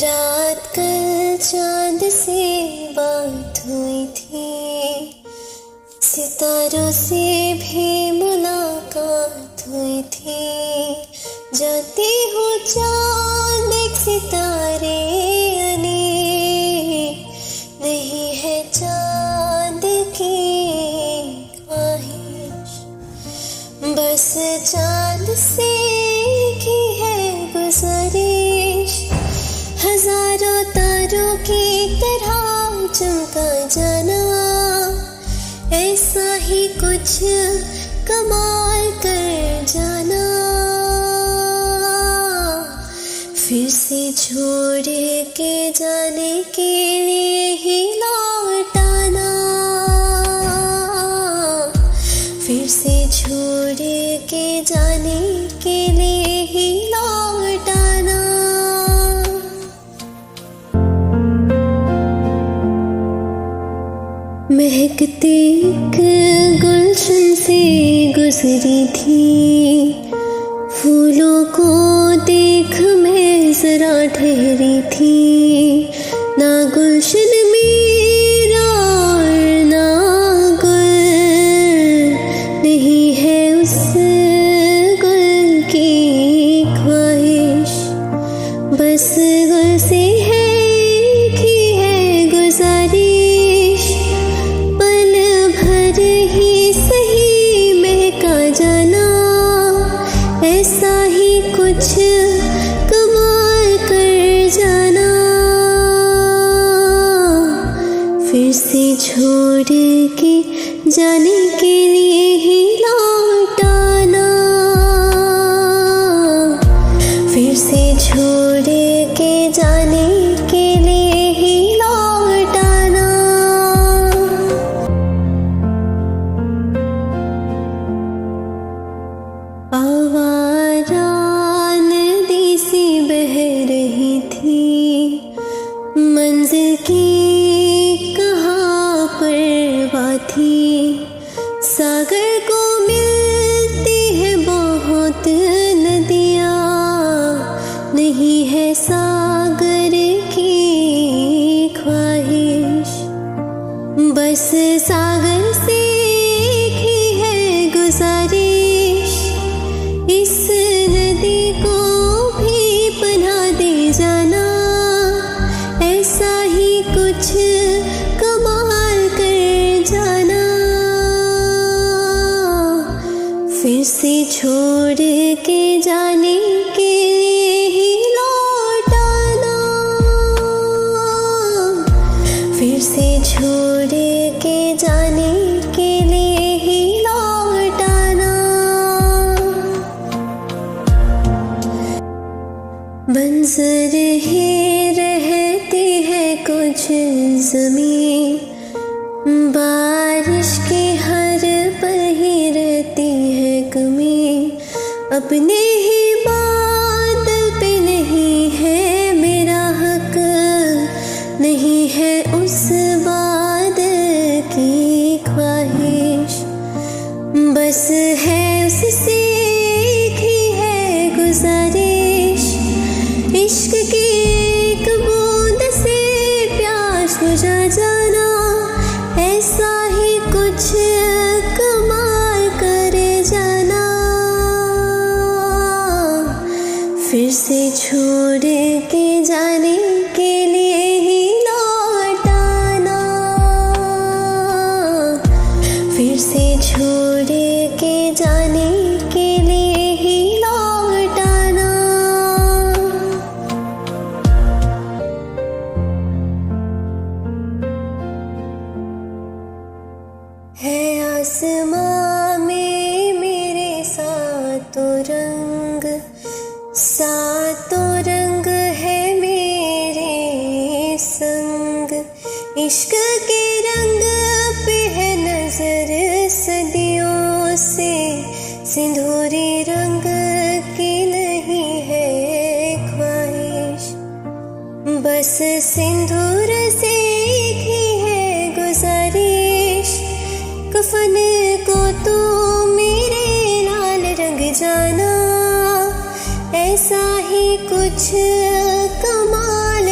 रात कल चांद से बात हुई थी, सितारों से भी मुलाकात हुई थी। जाती हूँ चांद एक सितारे अनेक, नहीं है चांद की ख्वाहिश, बस चांद से की है गुजारिश। हजारों तारों की तरह चमका जाना, ऐसा ही कुछ कमाल कर जाना। फिर से छोड़ के जाने के लिए ही लौट आना, फिर से छोड़ के जाने के लिए ही लौट आना। महकते एक गुलशन से गुजरी थी, फूलों को देख मैं जरा ठहरी थी। ना गुलशन मेरा और ना गुल, नहीं है उस गुल की ख्वाहिश, बस गुल से है की है गुजारिश। पल भर ही सही महका जाना, ऐसा ही कुछ कमाल कर जाना। फिर से छोड़ के जाने के लिए ही लौट आना, फिर से छोड़ के जाने के लिए ही लौट आना। आवारा नदी सी बह रही थी, मंजिल की कहाँ परवाह थी। सागर को मिलती है बहुत नदियाँ, नहीं है सागर की ख्वाहिश, बस सागर से ही है गुजारिश। इस नदी को भी पनाह दे जाना, ऐसा ही कुछ कमाल कर जाना। फिर से छोड़ के जाने के लिए ही लौट आना, फिर से छोड़ के जाने के लिए ही लौट आना। बंजर ही रहती है कुछ ज़मीं, बारिश की हर पल ही रहती है कमी। अपने ही बादल पे नहीं है मेरा हक, नहीं है उस बादल की ख्वाहिश, बस है उससे ही है गुजारिश। इश्क की एक बूंद से प्यास बुझा जाना, ऐसा ही कुछ कमाल कर जाना। फिर से छोड़ के जाने के लिए ही लौट आना, फिर से छोड़ के जाने के लिए ही लौट आना। है आसमां में मेरे सातों रंग, सातों रंग है मेरे संग। इश्क के रंग पे है नजर सदियों से, सिंदूरी रंग की नहीं है ख्वाहिश, बस सिंदूर से ही है गुजारिश। कफन को तू मेरे लाल रंग जाना, ऐसा ही कुछ कमाल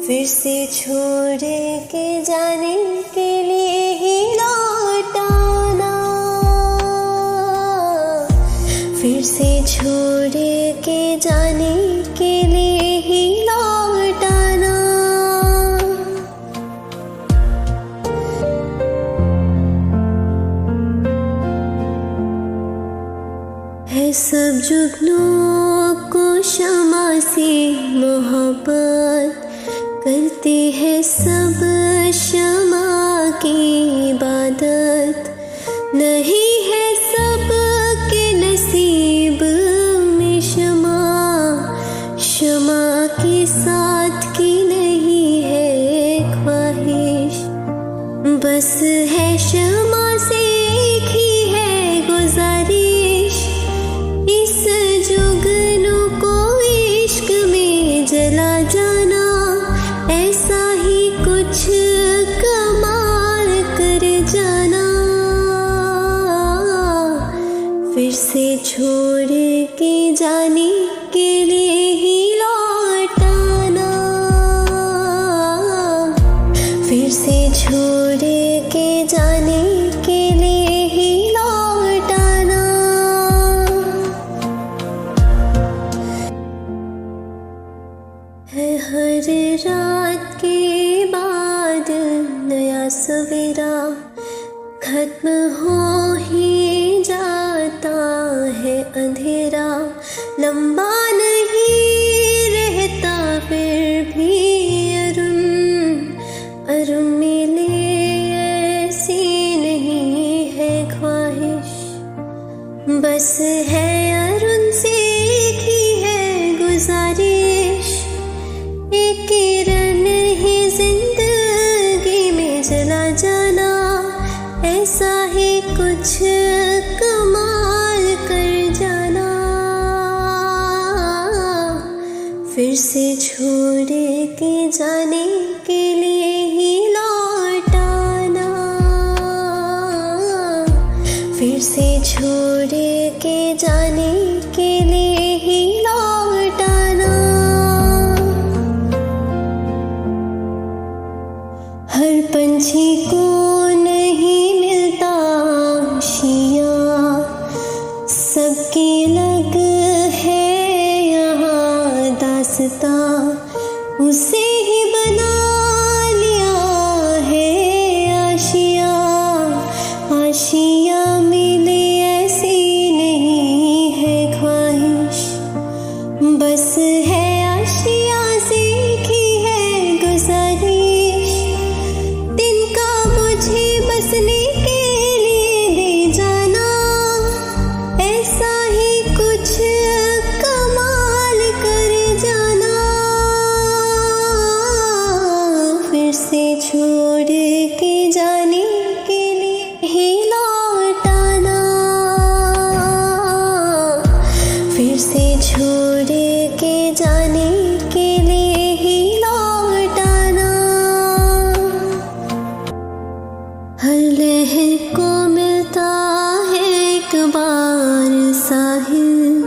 फिर से छोड़ के जाने के लिए ही लौटाना, फिर से छोड़ के जाने के लिए ही लौटाना। है सब जुगनों को क्षमा से मोहब्बत करते हैं सब क्षमा की इबादत, नहीं है सब के नसीब में क्षमा, क्षमा के साथ की नहीं है ख्वाहिश, बस है क्षमा से एक ही है गुजारिश, इस जुगनू को इश्क में जला जाना, ऐसा ही कुछ कमाल कर जाना। फिर से छोड़ के जाने के लिए ही लौटाना, फिर से छोड़ के जाने के लिए ही लौटाना। है हर रात के बाद नया सवेरा, खत्म हो ही जाता है अंधेरा, लंबा नहीं रहता फिर भी अरुण मिले ऐसी नहीं है ख्वाहिश, बस है अरुण से एक ही है गुजारिश, एक किरण ही जिंदगी में जला जाना, ऐसा ही कुछ कमाल कर जाना। फिर से छोड़ के जाने के लिए ही लौटाना, फिर से छोड़ के जाने के लिए ही लौटाना। हर पंछी को नहीं मिलता आशियाँ, सबकी अलग है यहाँ दास्तां, उसे ही बना लिया है आशियाँ, आशियाँ मिले ऐसी नहीं है ख्वाहिश, बस है आशियाँ से की है गुजारिश, तिनका मुझे बसने के लिए ले जाना, ऐसा ही कुछ कमाल कर जाना। फिर से छोड़ के जाने के लिए ही लौटाना, फिर से छोड़ के जाने के लिए ही लौटाना। हर लहर को मिलता है एक बार साहिल,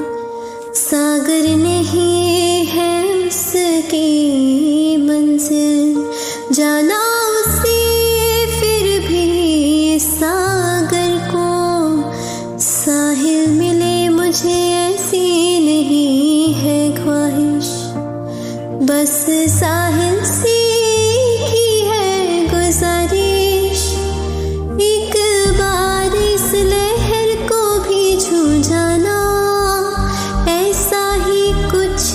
सागर नहीं है उसकी मंजिल, जाना उसे फिर भी सागर को, साहिल मिले मुझे ऐसी नहीं है ख्वाहिश, बस साहिल से ही है गुजारिश, एक बार इस लहर को भी छू जाना, ऐसा ही कुछ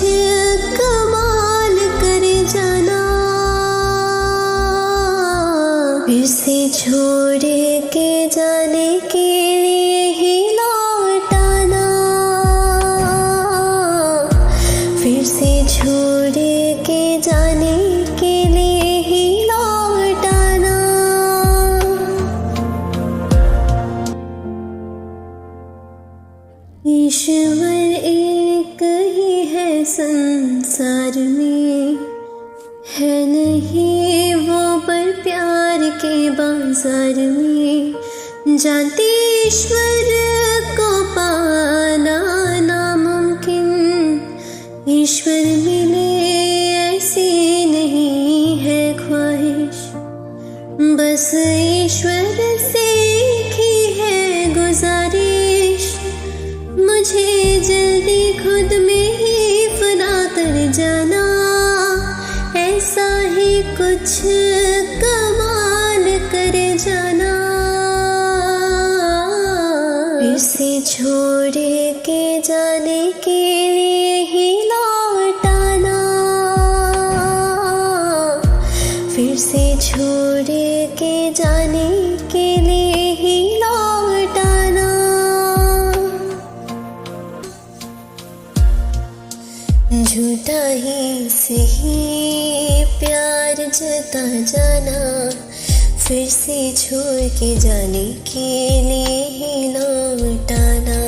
कमाल कर जाना। फिर से छोड़ के जाने के लिए ही लौटाना, फिर से छोड़ के जाने के लिए ही लौटाना। ईश्वर एक ही है संसार में, है नहीं वो पर प्यार के बाजार में, जानते ईश्वर को पाना नामुमकिन, ईश्वर मिले ऐसी नहीं बस ईश्वर से की है गुजारिश, मुझे जल्दी खुद में ही फना कर जाना, ऐसा ही कुछ कमाल कर जाना। फिर से छोड़ के जाने के लिए ही लौट आना, फिर से छोड़ के जाने के लिए ही लौट आना। झूठा ही सही प्यार जता जाना, फिर से छोड़ के जाने के लिए ही लौट आना।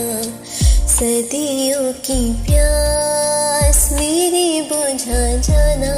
सदियों की प्यास मेरी बुझा जाना,